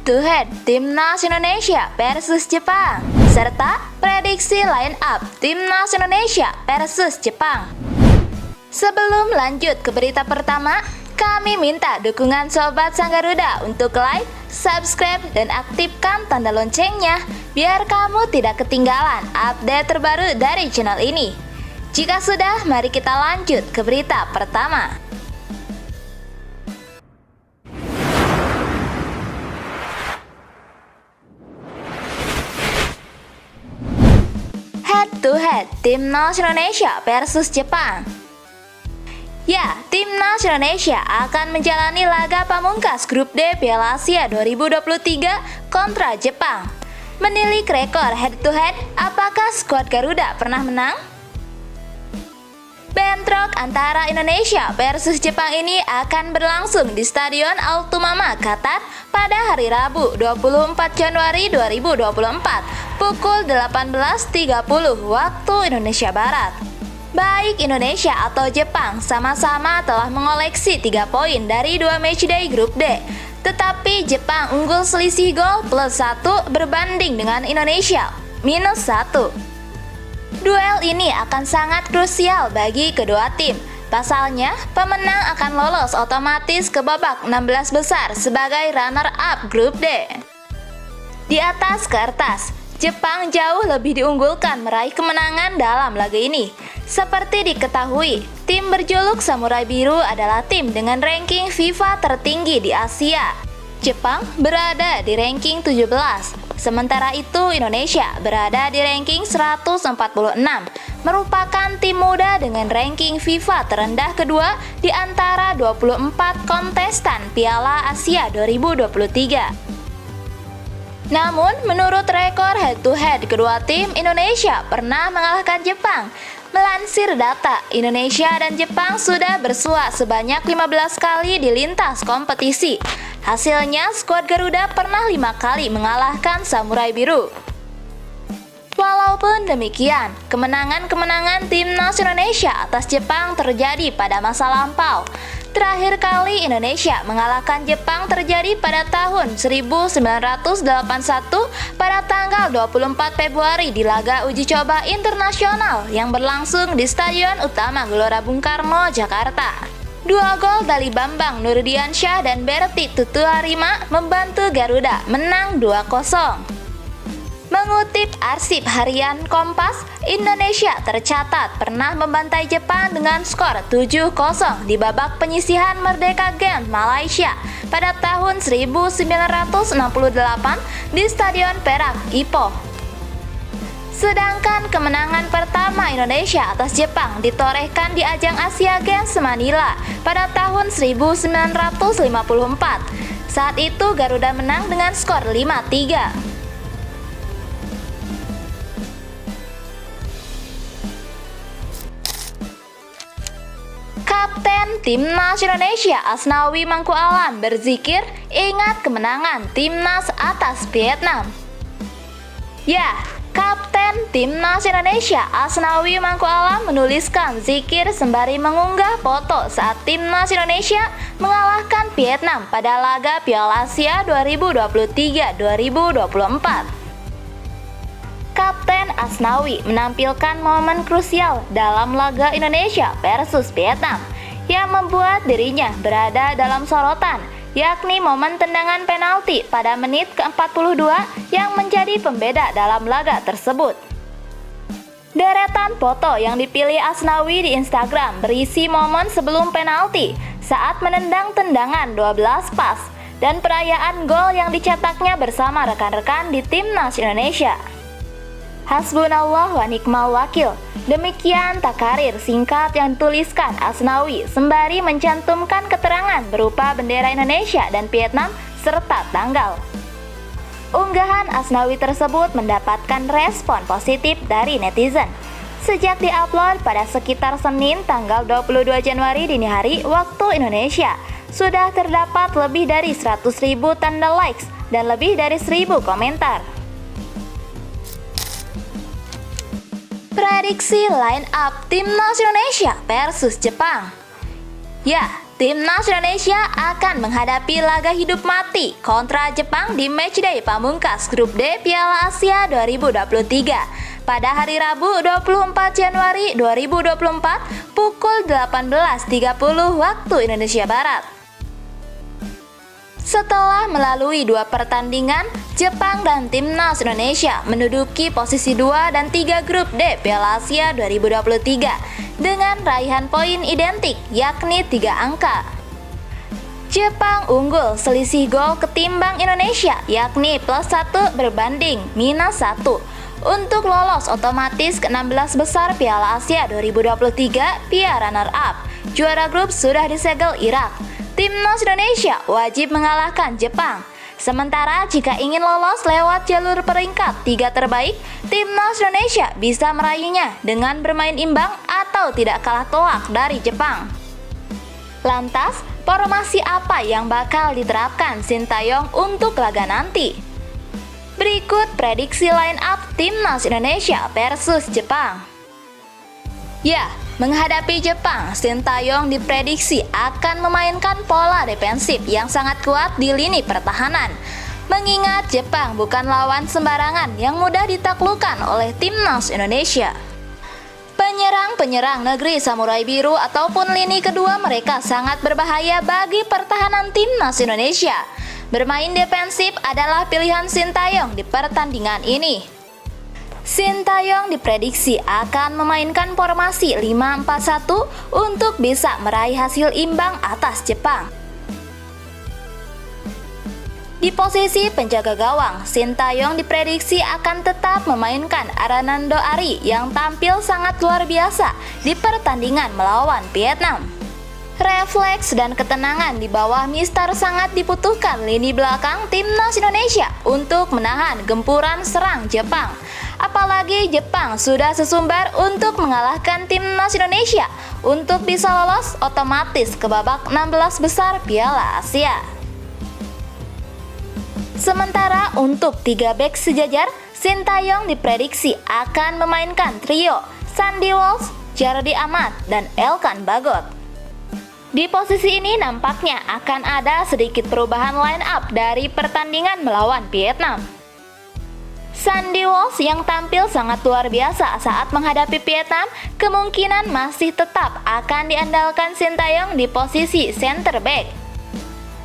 to head Timnas Indonesia versus Jepang, serta prediksi line up Timnas Indonesia versus Jepang. Sebelum lanjut ke berita pertama, kami minta dukungan Sobat Sang Garuda untuk like, subscribe, dan aktifkan tanda loncengnya biar kamu tidak ketinggalan update terbaru dari channel ini. Jika sudah, mari kita lanjut ke berita pertama. Head to head Timnas Indonesia versus Jepang. Ya, Timnas Indonesia akan menjalani laga pamungkas Grup D Piala Asia 2023 kontra Jepang. Menilik rekor head to head, apakah skuad Garuda pernah menang? Bentrok antara Indonesia versus Jepang ini akan berlangsung di Stadion Altumama, Qatar pada hari Rabu 24 Januari 2024 pukul 18.30 waktu Indonesia Barat. Baik Indonesia atau Jepang sama-sama telah mengoleksi 3 poin dari 2 matchday Grup D. Tetapi Jepang unggul selisih gol +1 berbanding dengan Indonesia -1. Duel ini akan sangat krusial bagi kedua tim. Pasalnya, pemenang akan lolos otomatis ke babak 16 besar sebagai runner-up Grup D. Di atas kertas, Jepang jauh lebih diunggulkan meraih kemenangan dalam laga ini. Seperti diketahui, tim berjuluk Samurai Biru adalah tim dengan ranking FIFA tertinggi di Asia. Jepang berada di ranking 17. Sementara itu, Indonesia berada di ranking 146, merupakan tim muda dengan ranking FIFA terendah kedua di antara 24 kontestan Piala Asia 2023. Namun, menurut rekor head-to-head kedua tim, Indonesia pernah mengalahkan Jepang. Melansir data, Indonesia dan Jepang sudah bersua sebanyak 15 kali di lintas kompetisi. Hasilnya, skuad Garuda pernah 5 kali mengalahkan Samurai Biru. Walaupun demikian, kemenangan-kemenangan Timnas Indonesia atas Jepang terjadi pada masa lampau. Terakhir kali Indonesia mengalahkan Jepang terjadi pada tahun 1981 pada tanggal 24 Februari di laga uji coba internasional yang berlangsung di Stadion Utama Gelora Bung Karno, Jakarta. 2 gol dari Bambang Nurdiansyah dan Berti Tutuharima membantu Garuda menang 2-0. Mengutip arsip harian Kompas, Indonesia tercatat pernah membantai Jepang dengan skor 7-0 di babak penyisihan Merdeka Games Malaysia pada tahun 1968 di Stadion Perak, Ipoh. Sedangkan kemenangan pertama Indonesia atas Jepang ditorehkan di ajang Asia Games Manila pada tahun 1954. Saat itu Garuda menang dengan skor 5-3. Kapten Timnas Indonesia Asnawi Mangku Alam berzikir ingat kemenangan Timnas atas Vietnam. Ya, Kapten Timnas Indonesia Asnawi Mangku Alam menuliskan zikir sembari mengunggah foto saat Timnas Indonesia mengalahkan Vietnam pada laga Piala Asia 2023-2024. Kapten Asnawi menampilkan momen krusial dalam laga Indonesia versus Vietnam yang membuat dirinya berada dalam sorotan, yakni momen tendangan penalti pada menit ke-42 yang menjadi pembeda dalam laga tersebut. Deretan foto yang dipilih Asnawi di Instagram berisi momen sebelum penalti saat menendang tendangan 12 pas dan perayaan gol yang dicetaknya bersama rekan-rekan di Timnas Indonesia. Hasbunallah wa ni'mal wakil. Demikian takarir singkat yang dituliskan Asnawi sembari mencantumkan keterangan berupa bendera Indonesia dan Vietnam serta tanggal. Unggahan Asnawi tersebut mendapatkan respon positif dari netizen. Sejak diupload pada sekitar Senin tanggal 22 Januari dini hari waktu Indonesia, sudah terdapat lebih dari 100.000 tanda likes dan lebih dari 1.000 komentar. Prediksi line up Timnas Indonesia versus Jepang. Ya, Timnas Indonesia akan menghadapi laga hidup mati kontra Jepang di matchday pamungkas Grup D Piala Asia 2023 pada hari Rabu 24 Januari 2024 pukul 18.30 waktu Indonesia Barat. Setelah melalui 2 pertandingan, Jepang dan Timnas Indonesia menduduki posisi 2 dan 3 Grup D Piala Asia 2023 dengan raihan poin identik yakni 3 angka. Jepang unggul selisih gol ketimbang Indonesia yakni +1 berbanding -1 untuk lolos otomatis ke 16 besar Piala Asia 2023 via runner-up. Juara grup sudah disegel Irak. Timnas Indonesia wajib mengalahkan Jepang. Sementara jika ingin lolos lewat jalur peringkat 3 terbaik, Timnas Indonesia bisa meraihnya dengan bermain imbang atau tidak kalah telak dari Jepang. Lantas, formasi apa yang bakal diterapkan Sintayong untuk laga nanti? Berikut prediksi line up Timnas Indonesia versus Jepang. Ya, menghadapi Jepang, Sintayong diprediksi akan memainkan pola defensif yang sangat kuat di lini pertahanan. Mengingat Jepang bukan lawan sembarangan yang mudah ditaklukkan oleh Timnas Indonesia. Penyerang-penyerang negeri Samurai Biru ataupun lini kedua mereka sangat berbahaya bagi pertahanan Timnas Indonesia. Bermain defensif adalah pilihan Sintayong di pertandingan ini. Sintayong diprediksi akan memainkan formasi 5-4-1 untuk bisa meraih hasil imbang atas Jepang. Di posisi penjaga gawang, Sintayong diprediksi akan tetap memainkan Aranando Ari yang tampil sangat luar biasa di pertandingan melawan Vietnam. Refleks dan ketenangan di bawah Mister sangat dibutuhkan lini belakang Timnas Indonesia untuk menahan gempuran serang Jepang. Apalagi Jepang sudah sesumbar untuk mengalahkan Timnas Indonesia untuk bisa lolos otomatis ke babak 16 besar Piala Asia. Sementara untuk 3 bek sejajar, Sintayong diprediksi akan memainkan trio Sandy Walsh, Jordi Amat, dan Elkan Bagot. Di posisi ini nampaknya akan ada sedikit perubahan line up dari pertandingan melawan Vietnam. Sandy Walsh yang tampil sangat luar biasa saat menghadapi Vietnam kemungkinan masih tetap akan diandalkan Sintayong di posisi center back.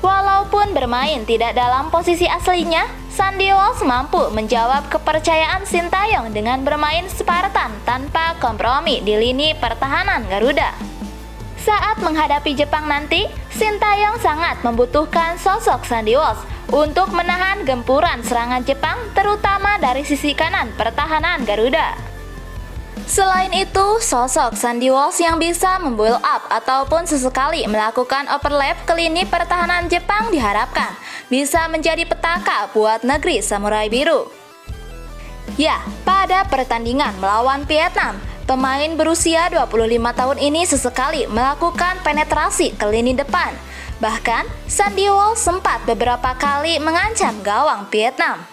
Walaupun bermain tidak dalam posisi aslinya, Sandy Walsh mampu menjawab kepercayaan Sintayong dengan bermain Spartan tanpa kompromi di lini pertahanan Garuda. Saat menghadapi Jepang nanti, Sintayong sangat membutuhkan sosok Sandy Walsh untuk menahan gempuran serangan Jepang terutama dari sisi kanan pertahanan Garuda. Selain itu, sosok Sandy Walsh yang bisa membuild up ataupun sesekali melakukan overlap ke lini pertahanan Jepang diharapkan bisa menjadi petaka buat negeri Samurai Biru. Ya, pada pertandingan melawan Vietnam, pemain berusia 25 tahun ini sesekali melakukan penetrasi ke lini depan. Bahkan, Sandy Walsh sempat beberapa kali mengancam gawang Vietnam.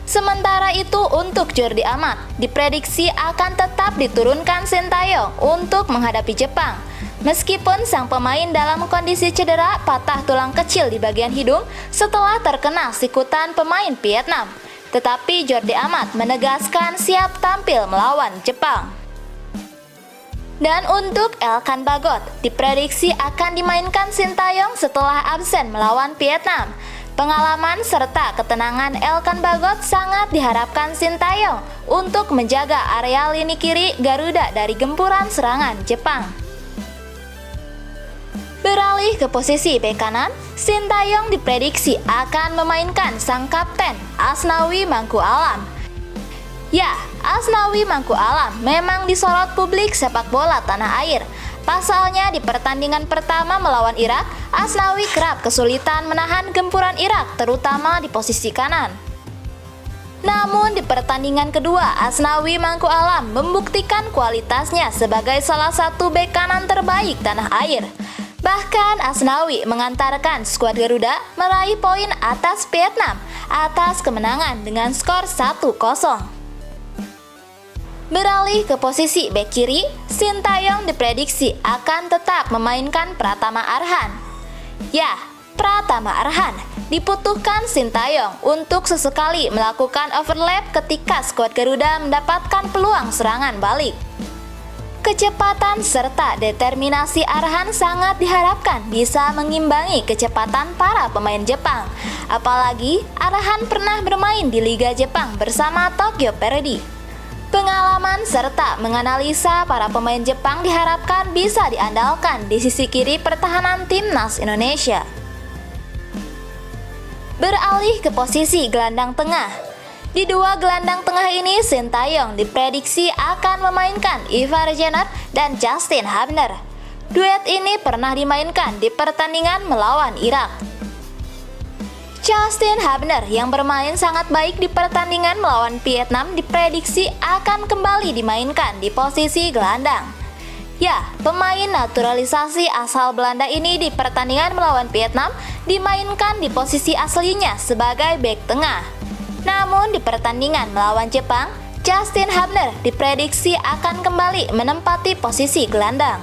Sementara itu untuk Jordi Amat, diprediksi akan tetap diturunkan Sintayong untuk menghadapi Jepang. Meskipun sang pemain dalam kondisi cedera patah tulang kecil di bagian hidung setelah terkena sikutan pemain Vietnam. Tetapi Jordi Amat menegaskan siap tampil melawan Jepang. Dan untuk Elkan Bagot, diprediksi akan dimainkan Sintayong setelah absen melawan Vietnam. Pengalaman serta ketenangan Elkan Bagot sangat diharapkan Sintayong untuk menjaga area lini kiri Garuda dari gempuran serangan Jepang. Beralih ke posisi bek kanan, Sintayong diprediksi akan memainkan sang kapten Asnawi Mangku Alam. Ya, Asnawi Mangku Alam memang disorot publik sepak bola tanah air. Pasalnya di pertandingan pertama melawan Irak, Asnawi kerap kesulitan menahan gempuran Irak terutama di posisi kanan. Namun di pertandingan kedua, Asnawi Mangku Alam membuktikan kualitasnya sebagai salah satu bek kanan terbaik tanah air. Bahkan Asnawi mengantarkan skuad Garuda meraih poin atas Vietnam atas kemenangan dengan skor 1-0. Beralih ke posisi bek kiri, Sintayong diprediksi akan tetap memainkan Pratama Arhan. Ya, Pratama Arhan dibutuhkan Sintayong untuk sesekali melakukan overlap ketika skuad Garuda mendapatkan peluang serangan balik. Kecepatan serta determinasi Arhan sangat diharapkan bisa mengimbangi kecepatan para pemain Jepang. Apalagi Arhan pernah bermain di Liga Jepang bersama Tokyo Verdy. Pengalaman serta menganalisa para pemain Jepang diharapkan bisa diandalkan di sisi kiri pertahanan timnas Indonesia. Beralih ke posisi gelandang tengah. Di dua gelandang tengah ini, Sintayong diprediksi akan memainkan Ivar Jenner dan Justin Hubner. Duet ini pernah dimainkan di pertandingan melawan Irak. Justin Hubner yang bermain sangat baik di pertandingan melawan Vietnam diprediksi akan kembali dimainkan di posisi gelandang. Ya, pemain naturalisasi asal Belanda ini di pertandingan melawan Vietnam dimainkan di posisi aslinya sebagai bek tengah. Namun di pertandingan melawan Jepang, Justin Hubner diprediksi akan kembali menempati posisi gelandang.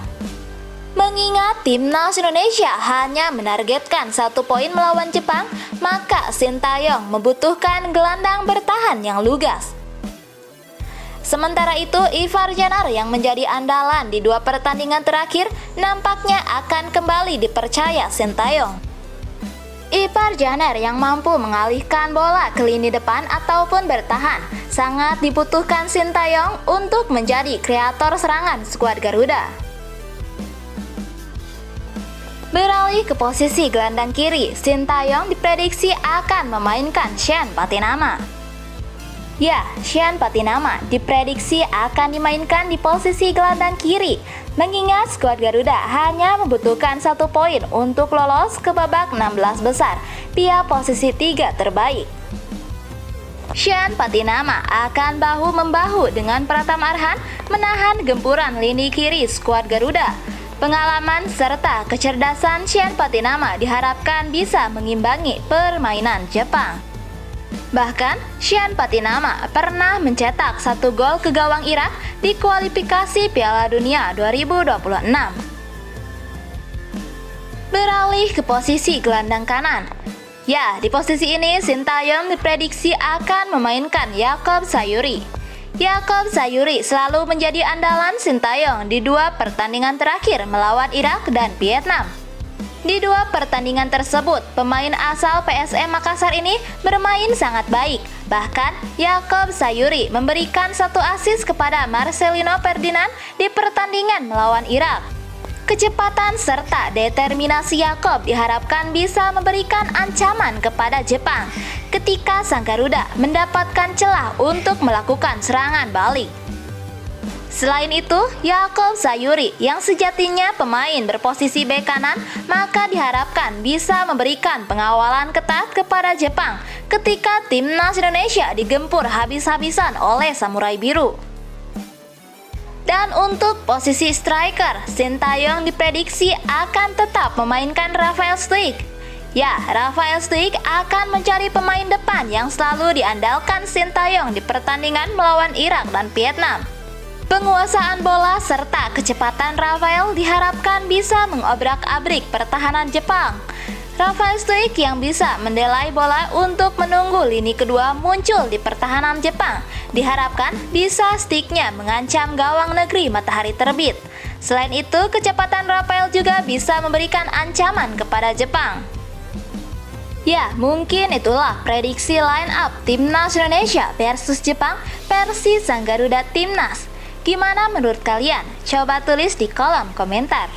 Mengingat timnas Indonesia hanya menargetkan 1 poin melawan Jepang, maka Sintayong membutuhkan gelandang bertahan yang lugas. Sementara itu, Ivar Jenner yang menjadi andalan di 2 pertandingan terakhir nampaknya akan kembali dipercaya Sintayong. Ivar Jenner yang mampu mengalihkan bola ke lini depan ataupun bertahan sangat dibutuhkan Sintayong untuk menjadi kreator serangan skuad Garuda. Beralih ke posisi gelandang kiri, Sintayong diprediksi akan memainkan Sean Patinama. Ya, Sean Patinama diprediksi akan dimainkan di posisi gelandang kiri, mengingat skuad Garuda hanya membutuhkan 1 poin untuk lolos ke babak 16 besar via posisi 3 terbaik. Sean Patinama akan bahu-membahu dengan Pratama Arhan menahan gempuran lini kiri skuad Garuda. Pengalaman serta kecerdasan Sean Patinama diharapkan bisa mengimbangi permainan Jepang. Bahkan, Sean Patinama pernah mencetak 1 gol ke gawang Irak di kualifikasi Piala Dunia 2026. Beralih ke posisi gelandang kanan. Ya, di posisi ini Sintayong diprediksi akan memainkan Jakob Sayuri. Jakob Sayuri selalu menjadi andalan Sintayong di 2 pertandingan terakhir melawan Irak dan Vietnam. Di 2 pertandingan tersebut, pemain asal PSM Makassar ini bermain sangat baik. Bahkan, Jakob Sayuri memberikan 1 assist kepada Marcelino Ferdinand di pertandingan melawan Irak. Kecepatan serta determinasi Jakob diharapkan bisa memberikan ancaman kepada Jepang ketika sang Garuda mendapatkan celah untuk melakukan serangan balik. Selain itu, Jakob Sayuri yang sejatinya pemain berposisi bek kanan, maka diharapkan bisa memberikan pengawalan ketat kepada Jepang ketika timnas Indonesia digempur habis-habisan oleh Samurai Biru. Dan untuk posisi striker, Sintayong diprediksi akan tetap memainkan Rafael Struijk. Ya, Rafael Struijk akan mencari pemain depan yang selalu diandalkan Sintayong di pertandingan melawan Irak dan Vietnam. Penguasaan bola serta kecepatan Rafael diharapkan bisa mengobrak-abrik pertahanan Jepang. Rafael Struijk yang bisa mendelai bola untuk menunggu lini kedua muncul di pertahanan Jepang diharapkan bisa sticknya mengancam gawang negeri matahari terbit. Selain itu, kecepatan Rafael juga bisa memberikan ancaman kepada Jepang. Ya, mungkin itulah prediksi line up Timnas Indonesia versus Jepang versi sang Garuda Timnas. Gimana menurut kalian? Coba tulis di kolom komentar.